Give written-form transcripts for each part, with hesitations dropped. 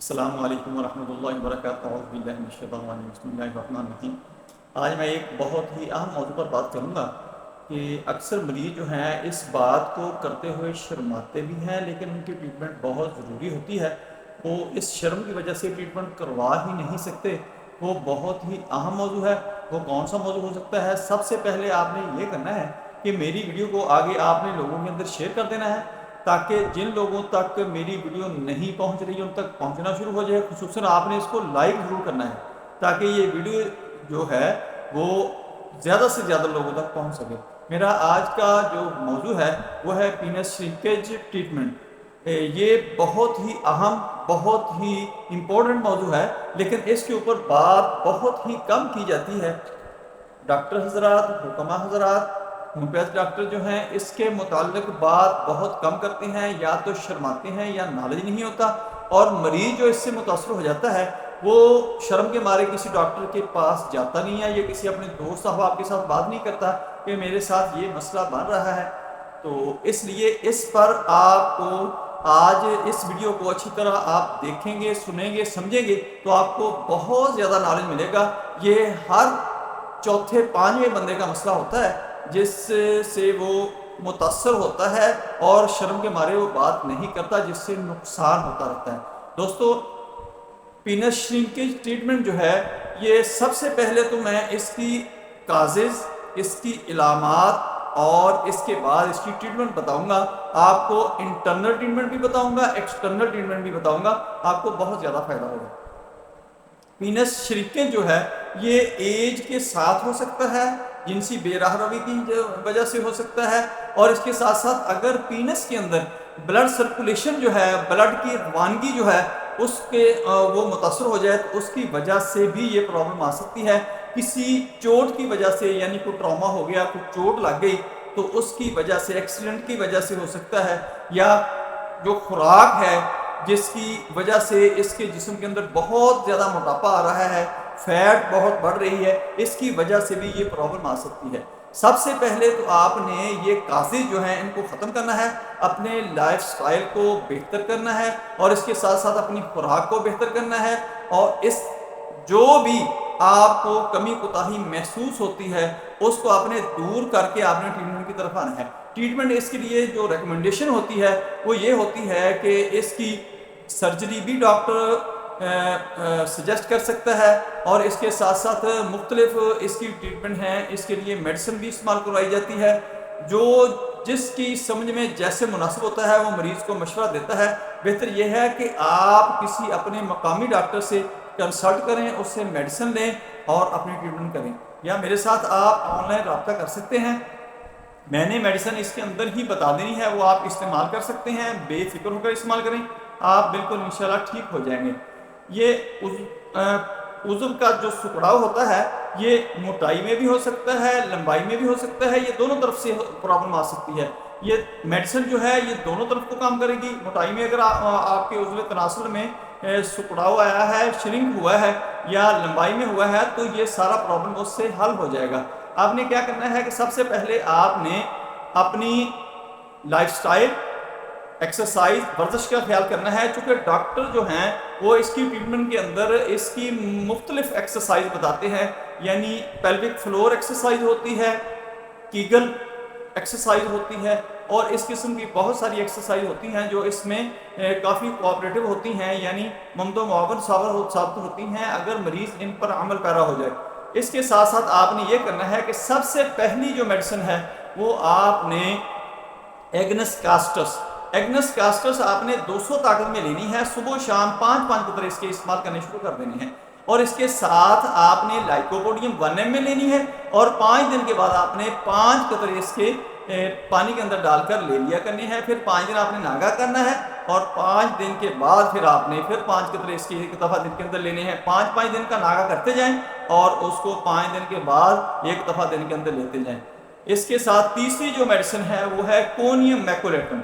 السلام علیکم ورحمۃ اللہ وبرکاتہ اعوذ باللہ من الشیطان الرجیم بسم اللہ الرحمن الرحیم۔ آج میں ایک بہت ہی اہم موضوع پر بات کروں گا کہ اکثر مریض جو ہیں اس بات کو کرتے ہوئے شرماتے بھی ہیں، لیکن ان کی ٹریٹمنٹ بہت ضروری ہوتی ہے، وہ اس شرم کی وجہ سے ٹریٹمنٹ کروا ہی نہیں سکتے۔ وہ بہت ہی اہم موضوع ہے۔ وہ کون سا موضوع ہو سکتا ہے؟ سب سے پہلے آپ نے یہ کرنا ہے کہ میری ویڈیو کو آگے آپ نے لوگوں کے اندر شیئر کر دینا ہے، تاکہ جن لوگوں تک میری ویڈیو نہیں پہنچ رہی ان تک پہنچنا شروع ہو جائے۔ خصوصاً آپ نے اس کو لائک ضرور کرنا ہے تاکہ یہ ویڈیو جو ہے وہ زیادہ سے زیادہ لوگوں تک پہنچ سکے۔ میرا آج کا جو موضوع ہے وہ ہے پینس شرنکیج ٹریٹمنٹ۔ یہ بہت ہی اہم، بہت ہی امپورٹنٹ موضوع ہے، لیکن اس کے اوپر بات بہت ہی کم کی جاتی ہے۔ ڈاکٹر حضرات، حکمہ حضرات، ہومیوپیتھ ڈاکٹر جو ہیں اس کے متعلق بات بہت کم کرتے ہیں، یا تو شرماتے ہیں یا نالج نہیں ہوتا، اور مریض جو اس سے متاثر ہو جاتا ہے وہ شرم کے مارے کسی ڈاکٹر کے پاس جاتا نہیں ہے، یا کسی اپنے دوست احباب کے ساتھ بات نہیں کرتا کہ میرے ساتھ یہ مسئلہ بن رہا ہے۔ تو اس لیے اس پر آپ کو آج اس ویڈیو کو اچھی طرح آپ دیکھیں گے، سنیں گے، سمجھیں گے تو آپ کو بہت زیادہ نالج ملے گا۔ یہ ہر چوتھے پانچویں بندے کا مسئلہ ہوتا ہے جس سے وہ متاثر ہوتا ہے اور شرم کے مارے وہ بات نہیں کرتا، جس سے نقصان ہوتا رہتا ہے۔ دوستو، پینس شرنکیج ٹریٹمنٹ جو ہے یہ سب سے پہلے تو میں اس کی کازز، اس کی علامات اور اس کے بعد اس کی ٹریٹمنٹ بتاؤں گا۔ آپ کو انٹرنل ٹریٹمنٹ بھی بتاؤں گا، ایکسٹرنل ٹریٹمنٹ بھی بتاؤں گا، آپ کو بہت زیادہ فائدہ ہوگا۔ پینس شرنکیج جو ہے یہ ایج کے ساتھ ہو سکتا ہے، جنسی بے راہ روی کی وجہ سے ہو سکتا ہے، اور اس کے ساتھ ساتھ اگر پینس کے اندر بلڈ سرکولیشن جو ہے، بلڈ کی روانگی جو ہے اس کے وہ متاثر ہو جائے تو اس کی وجہ سے بھی یہ پرابلم آ سکتی ہے۔ کسی چوٹ کی وجہ سے، یعنی کوئی ٹراما ہو گیا، کوئی چوٹ لگ گئی تو اس کی وجہ سے، ایکسیڈنٹ کی وجہ سے ہو سکتا ہے، یا جو خوراک ہے جس کی وجہ سے اس کے جسم کے اندر بہت زیادہ موٹاپا آ رہا ہے، فیٹ بہت بڑھ رہی ہے، اس کی وجہ سے بھی یہ پرابلم آ سکتی ہے۔ سب سے پہلے تو آپ نے یہ کازز جو ہیں ان کو ختم کرنا ہے، اپنے لائف سٹائل کو بہتر کرنا ہے، اور اس کے ساتھ ساتھ اپنی خوراک کو بہتر کرنا ہے، اور اس جو بھی آپ کو کمی کوتاہی محسوس ہوتی ہے اس کو آپ نے دور کر کے آپ نے ٹریٹمنٹ کی طرف آنا ہے۔ ٹریٹمنٹ اس کے لیے جو ریکمنڈیشن ہوتی ہے وہ یہ ہوتی ہے کہ اس کی سرجری بھی ڈاکٹر سجیسٹ کر سکتا ہے، اور اس کے ساتھ ساتھ مختلف اس کی ٹریٹمنٹ ہیں، اس کے لیے میڈیسن بھی استعمال کروائی جاتی ہے۔ جو جس کی سمجھ میں جیسے مناسب ہوتا ہے وہ مریض کو مشورہ دیتا ہے۔ بہتر یہ ہے کہ آپ کسی اپنے مقامی ڈاکٹر سے کنسلٹ کریں، اس سے میڈیسن لیں اور اپنی ٹریٹمنٹ کریں، یا میرے ساتھ آپ آن لائن رابطہ کر سکتے ہیں۔ میں نے میڈیسن اس کے اندر ہی بتا دینی ہے، وہ آپ استعمال کر سکتے ہیں، بے فکر ہو کر استعمال کریں، آپ بالکل انشاءاللہ ٹھیک ہو جائیں گے۔ یہ عضو کا جو سکڑاؤ ہوتا ہے یہ موٹائی میں بھی ہو سکتا ہے، لمبائی میں بھی ہو سکتا ہے، یہ دونوں طرف سے پرابلم آ سکتی ہے۔ یہ میڈیسن جو ہے یہ دونوں طرف کو کام کرے گی۔ موٹائی میں اگر آپ کے عضو تناسل میں سکڑاؤ آیا ہے، شرنک ہوا ہے، یا لمبائی میں ہوا ہے تو یہ سارا پرابلم اس سے حل ہو جائے گا۔ آپ نے کیا کرنا ہے کہ سب سے پہلے آپ نے اپنی لائف سٹائل، ایکسرسائز، ورزش کا خیال کرنا ہے، چونکہ ڈاکٹر جو ہیں وہ اس کی ٹریٹمنٹ کے اندر اس کی مختلف ایکسرسائز بتاتے ہیں، یعنی پیلوک فلور ایکسرسائز ہوتی ہے، کیگل ایکسرسائز ہوتی ہے، اور اس قسم کی بہت ساری ایکسرسائز ہوتی ہیں جو اس میں کافی کوآپریٹو ہوتی ہیں، یعنی ممد و معاون ثابت ہوتی ہیں اگر مریض ان پر عمل پیرا ہو جائے۔ اس کے ساتھ ساتھ آپ نے یہ کرنا ہے کہ سب سے پہلی جو میڈیسن ہے وہ آپ نے ایگنس کاسٹس آپ نے 200 طاقت میں لینی ہے، صبح و شام 5 قطرے اس کے استعمال کرنے شروع کر دینے ہیں، اور اس کے ساتھ آپ نے لائکوپوڈیم 1 ml لینی ہے، اور 5 دن کے بعد آپ نے 5 قطرے اس کے پانی کے اندر ڈال کر لے لیا کرنے ہیں۔ پھر 5 دن آپ نے ناگا کرنا ہے، اور 5 دن کے بعد پھر آپ نے 5 قطرے اس کی ایک دفعہ دن کے اندر لینے ہیں۔ 5 دن کا ناگا کرتے جائیں اور اس کو 5 دن کے بعد ایک دفعہ دن کے اندر لیتے جائیں۔ اس کے ساتھ تیسری جو میڈیسن ہے وہ ہے کونیم میکولیٹم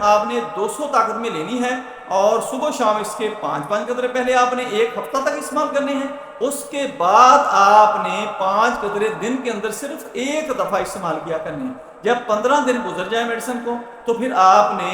آپ نے 200 طاقت میں لینی ہے، اور صبح و شام اس کے 5 قطرے پہلے آپ نے 1 ہفتہ تک استعمال کرنے ہیں۔ اس کے بعد آپ نے 5 قطرے دن کے اندر صرف ایک دفعہ استعمال کیا کرنے ہیں۔ جب 15 دن گزر جائے میڈیسن کو تو پھر آپ نے